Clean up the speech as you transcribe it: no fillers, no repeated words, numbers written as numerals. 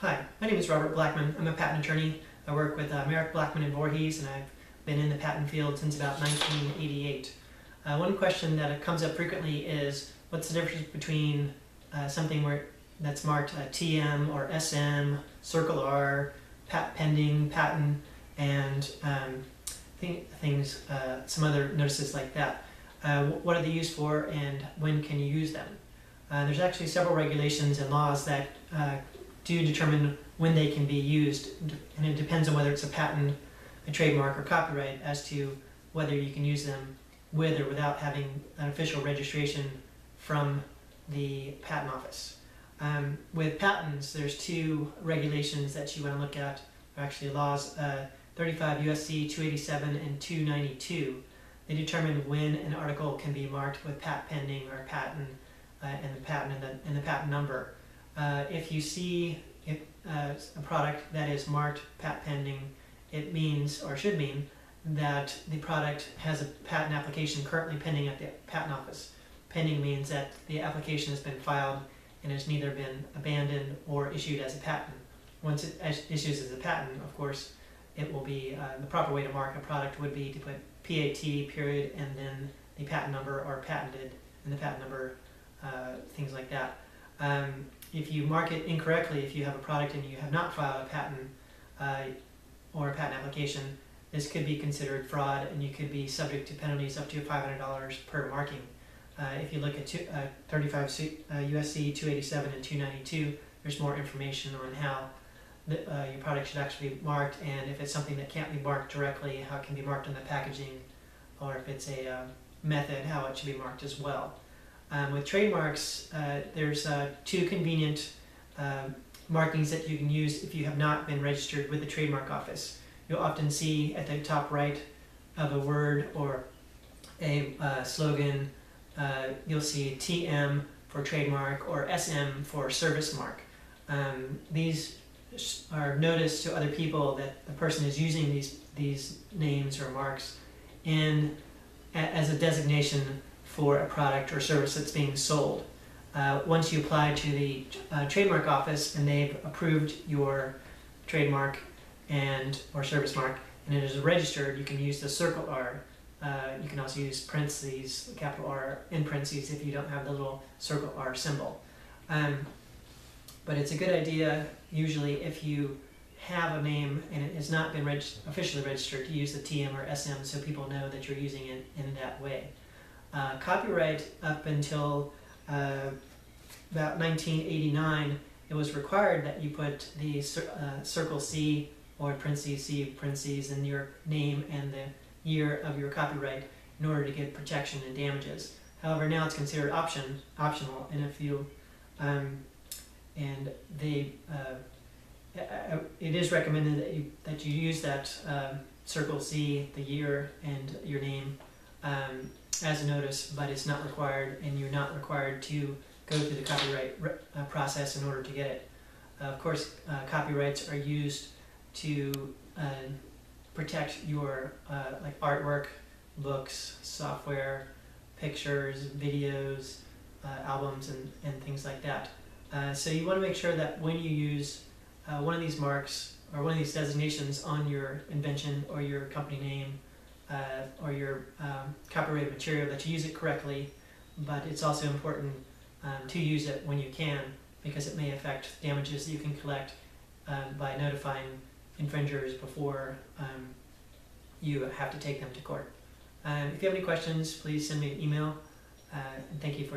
Hi, my name is Robert Blackman. I'm a patent attorney. I work with Merrick, Blackman and Voorhees, and I've been in the patent field since about 1988. One question that comes up frequently is what's the difference between something that's marked TM or SM, Circle R, pending, patent, and some other notices like that. What are they used for and when can you use them? There's actually several regulations and laws that do determine when they can be used, and it depends on whether it's a patent, a trademark, or copyright as to whether you can use them with or without having an official registration from the patent office. With patents, there's two regulations that you want to look at, or actually laws, 35 USC 287 and 292. They determine when an article can be marked with patent pending or patent and the patent number. If you see a product that is marked patent pending, it means, or should mean, that the product has a patent application currently pending at the patent office. Pending means that the application has been filed and has neither been abandoned or issued as a patent. Once it issues as a patent, of course, it will be, the proper way to mark a product would be to put PAT, period, and then the patent number, or patented, and the patent number, things like that. If you mark it incorrectly, if you have a product and you have not filed a patent or a patent application, this could be considered fraud and you could be subject to penalties up to $500 per marking. If you look at 35 USC 287 and 292, there's more information on how your product should actually be marked, and if it's something that can't be marked directly, how it can be marked on the packaging, or if it's a method, how it should be marked as well. With trademarks, there's two convenient markings that you can use if you have not been registered with the trademark office. You'll often see at the top right of a word or a slogan, you'll see TM for trademark or SM for service mark. These are notice to other people that the person is using these names or marks as a designation for a product or service that's being sold. Once you apply to the trademark office and they've approved your trademark or service mark and it is registered, you can use the Circle R. You can also use parentheses, capital R in parentheses if you don't have the little Circle R symbol. But it's a good idea, usually, if you have a name and it has not been officially registered, to use the TM or SM so people know that you're using it in that way. Copyright, up until about 1989, it was required that you put the Circle C or parentheses in your name and the year of your copyright in order to get protection and damages. However, now it's considered optional, and if you it is recommended that you use that Circle C, the year, and your name as a notice, but it's not required, and you're not required to go through the copyright process in order to get it. Of course, copyrights are used to protect your like artwork, books, software, pictures, videos, albums, and things like that. So you want to make sure that when you use one of these marks or one of these designations on your invention or your company name or your copyrighted material, that you use it correctly, but it's also important to use it when you can, because it may affect damages that you can collect by notifying infringers before you have to take them to court. If you have any questions, please send me an email, and thank you for